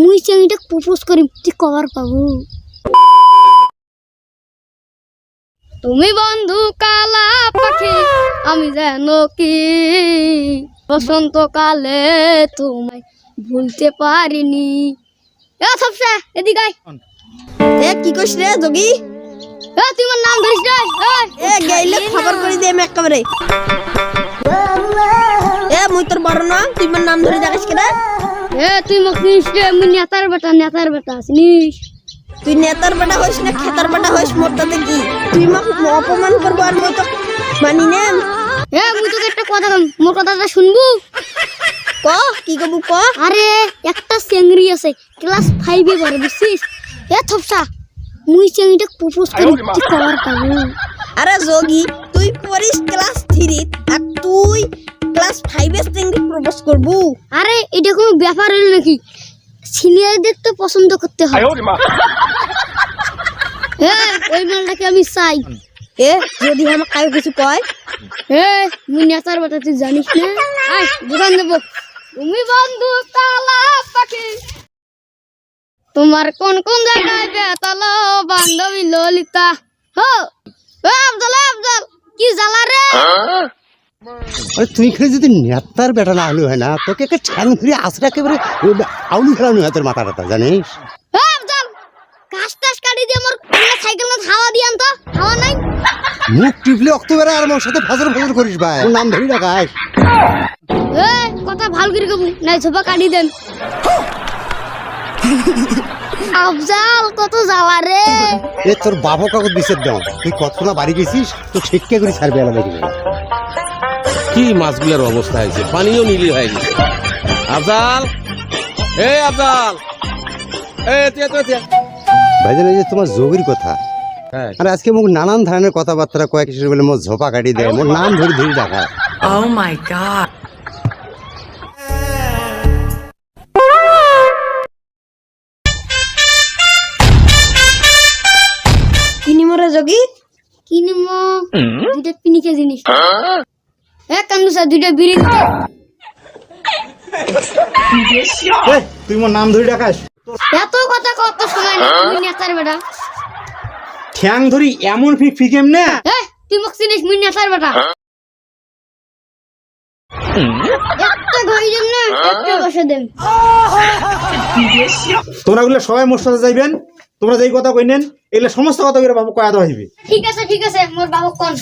মুই চেংটা প্রপোজ করি তুই কভার পাবো। তুমি বন্ধু কালা পাখি আমি যেন কি বসন্তকালে তোমায় ভুলতে পারিনি। এদিকে কি কইছ রে যোগী? তুই আমার নাম ধরিস রে। গেইলে খবর করে দে আমি একেবারে। মুই তোর বড় না, তুই আমার নাম ধরে ডাকিস কেন? তুই মোক চিনিস রে, মুই নেতার বেটা চিনিস? তুই নেতার বেটা হইস না খেতার বেটা হইস, মোর তাতে কি? তুই মোক অপমান করবো আর মই তো মানি না। মুই তোকে একটা কথা কম, মোর কথাটা শুনবু? ক কি কবু ক। আরে একটা চেংড়ি আছে ক্লাস 5 এ পড়ে বুঝছিস? থপসা মুই চেংড়িটা প্রপোজ করি তুই কভার পাবো। আরে যোগী তুই পড়িস ক্লাস 3 আর তুই ক্লাস 5 এর চেংড়ি প্রপোজ করবু? আরে এটা কোনো ব্যাপার হলো নাকি? সিনিয়রদের তো পছন্দ করতে হয়। ওই মালটাকে আমি চাই। যদি আমার কাউ কিছু কয়? মুই নেতার বেটা তুই জানিস না? আয় দোকান দেবো। তুমি বন্ধু কালা পাখি তোমার কোন কোন জায়গায় বেতালো বান্ধবী ললিতা। আফজল কি জ্বালা রে? আরে তুই এখানে যদি নেতার বেটা না হলে হয় না, তোকে একটা ঠ্যাং ধরে আসলে একেবারে আউলি ফেলানো হয় তোর মাথা টাথা, জানিস? আফজল কাশ টাশ কাটি দিয়ে আমার সাইকেল না হাওয়া দিয়ে আনতো, হাওয়া নাই। মুখ টিপলে অক্টোবরে আর আমার সাথে ফজর ফজর করিস ভাই, ওর নাম ধরে রাখাস। কথা ভাল করে কবু নাই ছোপা কাটি দেন। আফজাল কত জ্বালা রে। তোর বাবা কাগজ দিছে দাও, তুই কতক্ষণ বাড়ি গেছিস তো শিক্ষা করে ছাড়বে আলাদা দেখবি। কি মাছগুলোর অবস্থা হয়েছে, পানিও নীলি হয়ে গেছে। আফজাল আফজাল ভাইজান এই যে তোমার যোগীর কথা, হ্যাঁ। আর আজকে মুখ নানান ধরনের কথাবার্তা কয়েক কিছু বলে মোর ঝোপা কাটি দেয়, মোর নাম ধরে ধরে রাখা। Oh my god. কিনি মরে যোগী? কিনিমো দুইটা পিনিকে জিনিস। কান্দুসা দুইটা বিড়ি দিতে। তুই মোর নাম ধরে রাখাস? এত কথা কত সময় না, মুই নেতার বেটা। ঠ্যাং ধরি এমন ফিকেম না। তুই মোক চিনিস? মুই নেতার বেটা। একটা ঘড়ি দেন না, একটা বসে দেন। তোমরা গুলো সবাই মোর সাথে যাইবেন, তোমরা যেই কথা কইনেন এগুলো সমস্ত কথা করে বাবু কয়া দেওয়া হইবে। ঠিক আছে মোর বাবু কোন